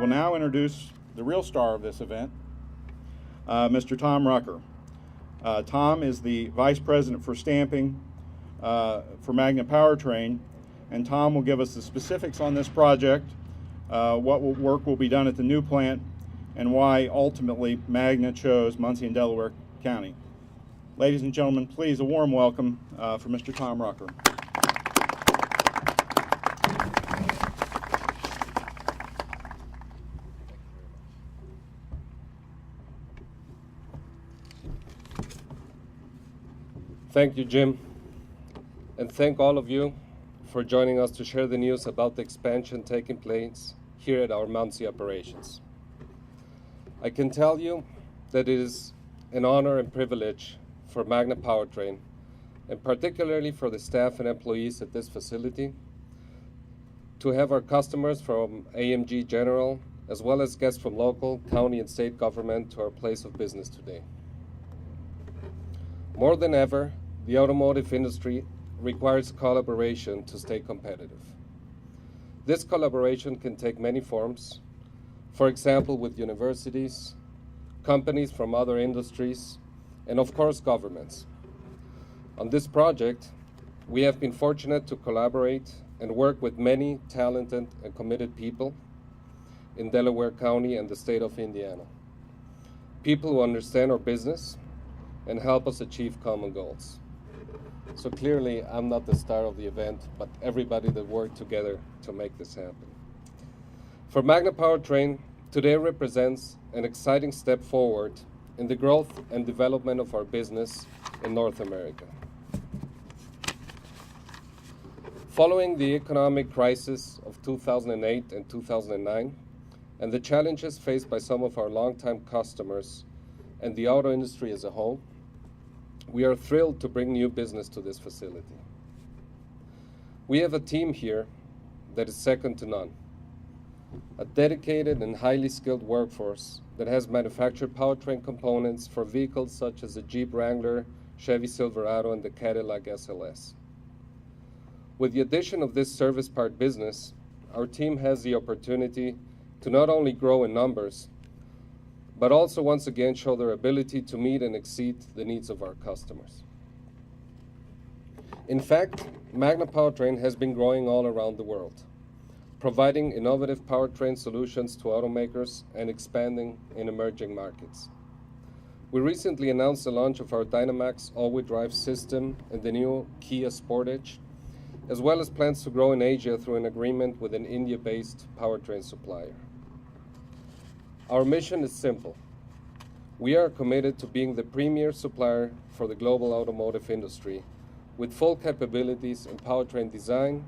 will now introduce the real star of this event, Mr. Tom Rucker. Tom is the Vice President for Stamping for Magna Powertrain, and Tom will give us the specifics on this project, what work will be done at the new plant, and why ultimately Magna chose Muncie and Delaware County. Ladies and gentlemen, please a warm welcome for Mr. Tom Rucker. Thank you, Jim, and thank all of you for joining us to share the news about the expansion taking place here at our Muncie operations. I can tell you that it is an honor and privilege for Magna Powertrain, and particularly for the staff and employees at this facility, to have our customers from AMG General, as well as guests from local, county, and state government to our place of business today. More than ever, the automotive industry requires collaboration to stay competitive. This collaboration can take many forms, for example, with universities, companies from other industries, and of course, governments. On this project, we have been fortunate to collaborate and work with many talented and committed people in Delaware County and the state of Indiana. People who understand our business and help us achieve common goals. So clearly, I'm not the star of the event, but everybody that worked together to make this happen. For Magna Powertrain, today represents an exciting step forward in the growth and development of our business in North America. Following the economic crisis of 2008 and 2009, and the challenges faced by some of our longtime customers and the auto industry as a whole, we are thrilled to bring new business to this facility. We have a team here that is second to none, a dedicated and highly skilled workforce that has manufactured powertrain components for vehicles such as the Jeep Wrangler, Chevy Silverado, and the Cadillac SLS. With the addition of this service part business, our team has the opportunity to not only grow in numbers, but also once again show their ability to meet and exceed the needs of our customers. In fact, Magna Powertrain has been growing all around the world, providing innovative powertrain solutions to automakers and expanding in emerging markets. We recently announced the launch of our Dynamax all-wheel drive system and the new Kia Sportage, as well as plans to grow in Asia through an agreement with an India-based powertrain supplier. Our mission is simple. We are committed to being the premier supplier for the global automotive industry with full capabilities in powertrain design,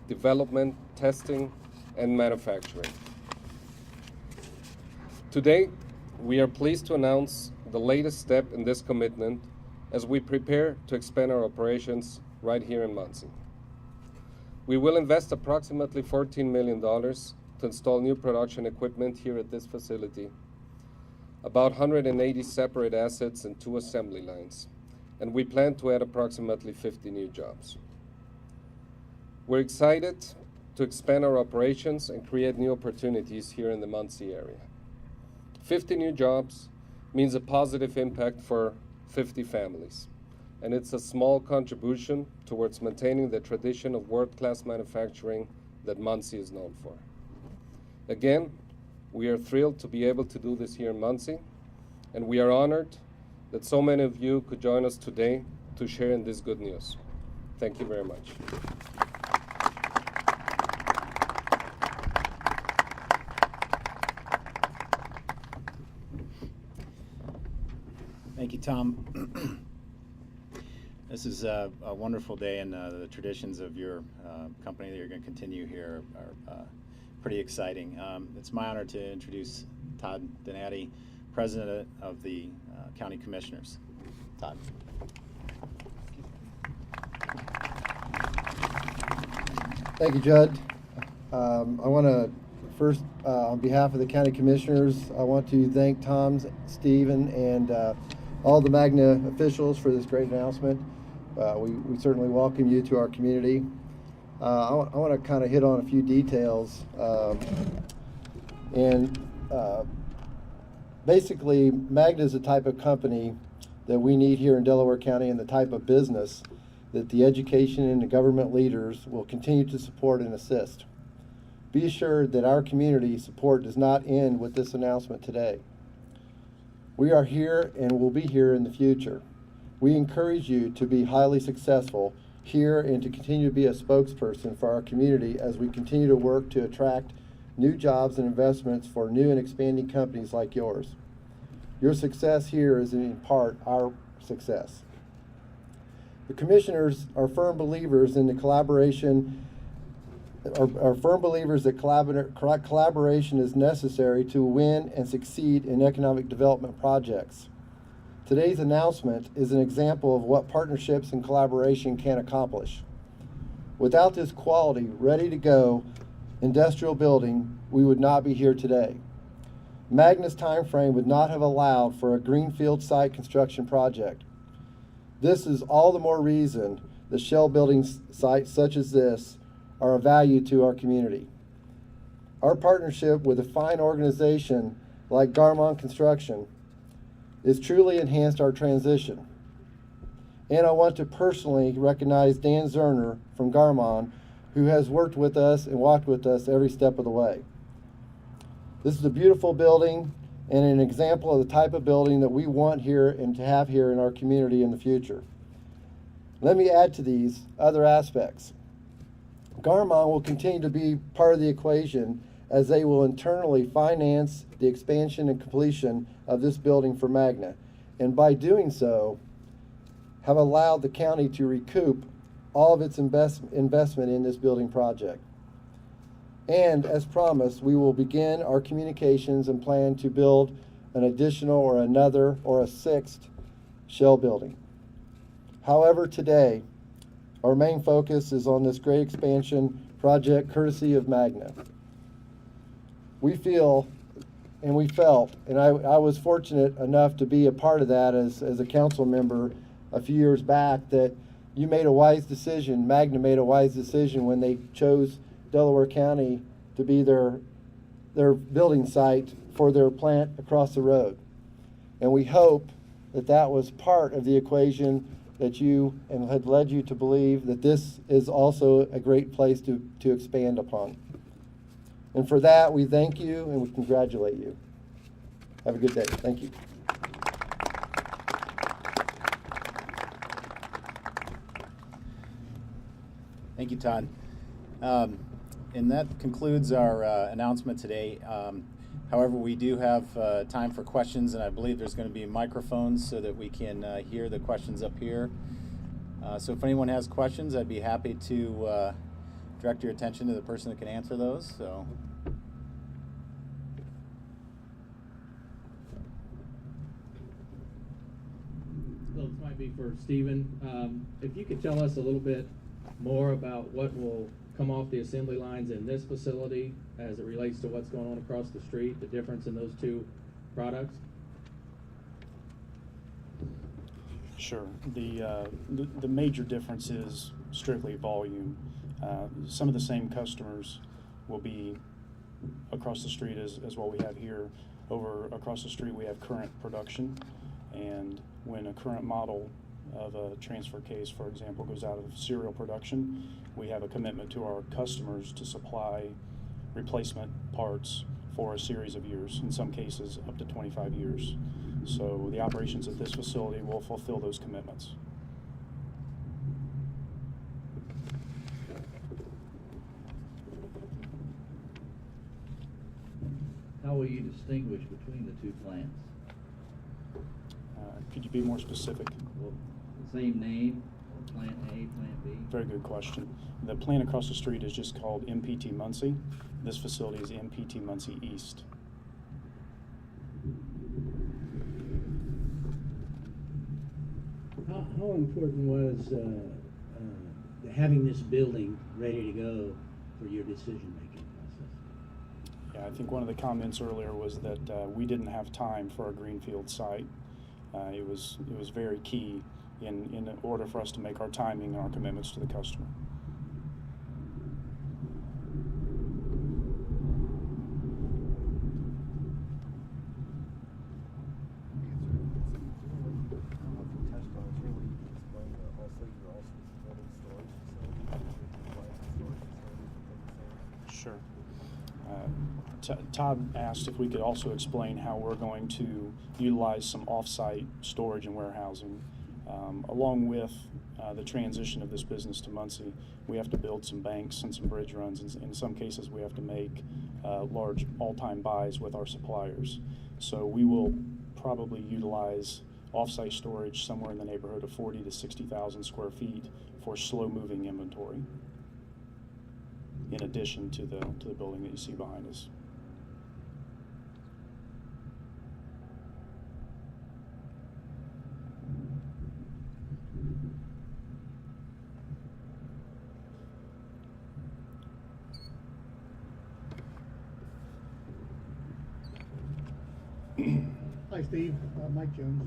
development, testing, and manufacturing. Today, we are pleased to announce the latest step in this commitment as we prepare to expand our operations right here in Muncie. We will invest approximately $14 million to install new production equipment here at this facility, about 180 separate assets and 2 assembly lines, and we plan to add approximately 50 new jobs. We're excited to expand our operations and create new opportunities here in the Muncie area. 50 new jobs means a positive impact for 50 families, and it's a small contribution towards maintaining the tradition of world-class manufacturing that Muncie is known for. Again, we are thrilled to be able to do this here in Muncie, and we are honored that so many of you could join us today to share in this good news. Thank you very much. Thank you, Tom. This is a wonderful day, and the traditions of your company that you're going to continue here are pretty exciting. It's my honor to introduce Todd Donati, President of the County Commissioners. Todd. Thank you, Judd. I want to first, on behalf of the County Commissioners, I want to thank Tom, Stephen, and all the Magna officials for this great announcement. We certainly welcome you to our community. I want to kind of hit on a few details. And basically, Magna is the type of company that we need here in Delaware County and the type of business that the education and the government leaders will continue to support and assist. Be assured that our community support does not end with this announcement today. We are here and will be here in the future. We encourage you to be highly successful here and to continue to be a spokesperson for our community as we continue to work to attract new jobs and investments for new and expanding companies like yours. Your success here is in part our success. The commissioners are firm believers in the collaboration, are firm believers that collaboration is necessary to win and succeed in economic development projects. Today's announcement is an example of what partnerships and collaboration can accomplish. Without this quality, ready-to-go industrial building, we would not be here today. Magna's time frame would not have allowed for a greenfield site construction project. This is all the more reason that shell building sites such as this are of value to our community. Our partnership with a fine organization like Garmon Construction has truly enhanced our transition. And I want to personally recognize Dan Zerner from Garmon, who has worked with us and walked with us every step of the way. This is a beautiful building and an example of the type of building that we want here and to have here in our community in the future. Let me add to these other aspects. Garmon will continue to be part of the equation as they will internally finance the expansion and completion of this building for Magna, and by doing so, have allowed the county to recoup all of its investment in this building project. And as promised, we will begin our communications and plan to build an additional or another or a sixth shell building. However, today, our main focus is on this great expansion project courtesy of Magna. We feel and we felt, and I was fortunate enough to be a part of that as a council member a few years back, that you made a wise decision, Magna made a wise decision when they chose Delaware County to be their building site for their plant across the road. And we hope that that was part of the equation that you and had led you to believe that this is also a great place to expand upon. And for that, we thank you and we congratulate you. Have a good day. Thank you. Thank you, Todd. And that concludes our announcement today. However, we do have time for questions, and I believe there's going to be microphones so that we can hear the questions up here. So if anyone has questions, I'd be happy to direct your attention to the person that can answer those. So. Well, this might be for Stephen. If you could tell us a little bit more about what will come off the assembly lines in this facility as it relates to what's going on across the street, the difference in those two products? Sure. The major difference is strictly volume. Some of the same customers will be across the street as what we have here. Over across the street we have current production, and when a current model of a transfer case, for example, goes out of serial production, we have a commitment to our customers to supply replacement parts for a series of years, in some cases up to 25 years. So the operations at this facility will fulfill those commitments. How will you distinguish between the two plants? Could you be more specific? Well, the same name, Plant A, Plant B? Very good question. The plant across the street is just called MPT Muncie. This facility is MPT Muncie East. How important was having this building ready to go for your decision-making process? Yeah, I think one of the comments earlier was that we didn't have time for a greenfield site. It was very key in order for us to make our timing and our commitments to the customer. Sure. Todd asked if we could also explain how we're going to utilize some off-site storage and warehousing. Along with the transition of this business to Muncie, we have to build some banks and some bridge runs. In some cases, we have to make large all-time buys with our suppliers. So we will probably utilize off-site storage somewhere in the neighborhood of 40 to 60,000 square feet for slow-moving inventory, in addition to the building that you see behind us. Hi, Steve. Mike Jones.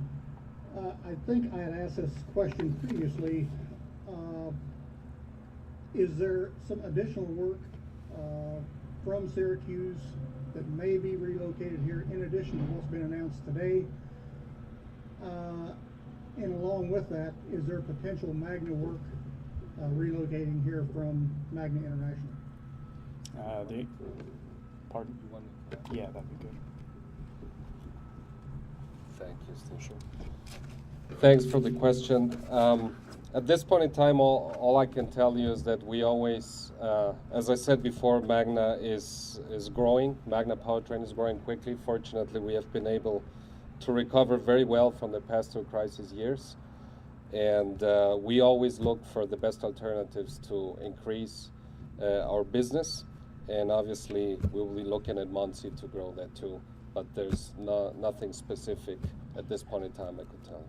I think I had asked this question previously. Is there some additional work from Syracuse that may be relocated here in addition to what's been announced today? And along with that, is there potential Magna work relocating here from Magna International? Pardon? Yeah, that'd be good. Thank you, Steve. Sure. Thanks for the question. At this point in time, all I can tell you is that we always, as I said before, Magna is growing. Magna Powertrain is growing quickly. Fortunately, we have been able to recover very well from the past 2 crisis years. And we always look for the best alternatives to increase our business. And obviously, we will be looking at Muncie to grow that too. But there's nothing specific at this point in time I could tell you.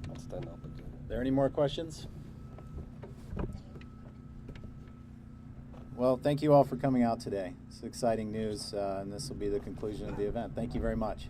I'll stand up again. Are there any more questions? Well, thank you all for coming out today. It's exciting news, and this will be the conclusion of the event. Thank you very much.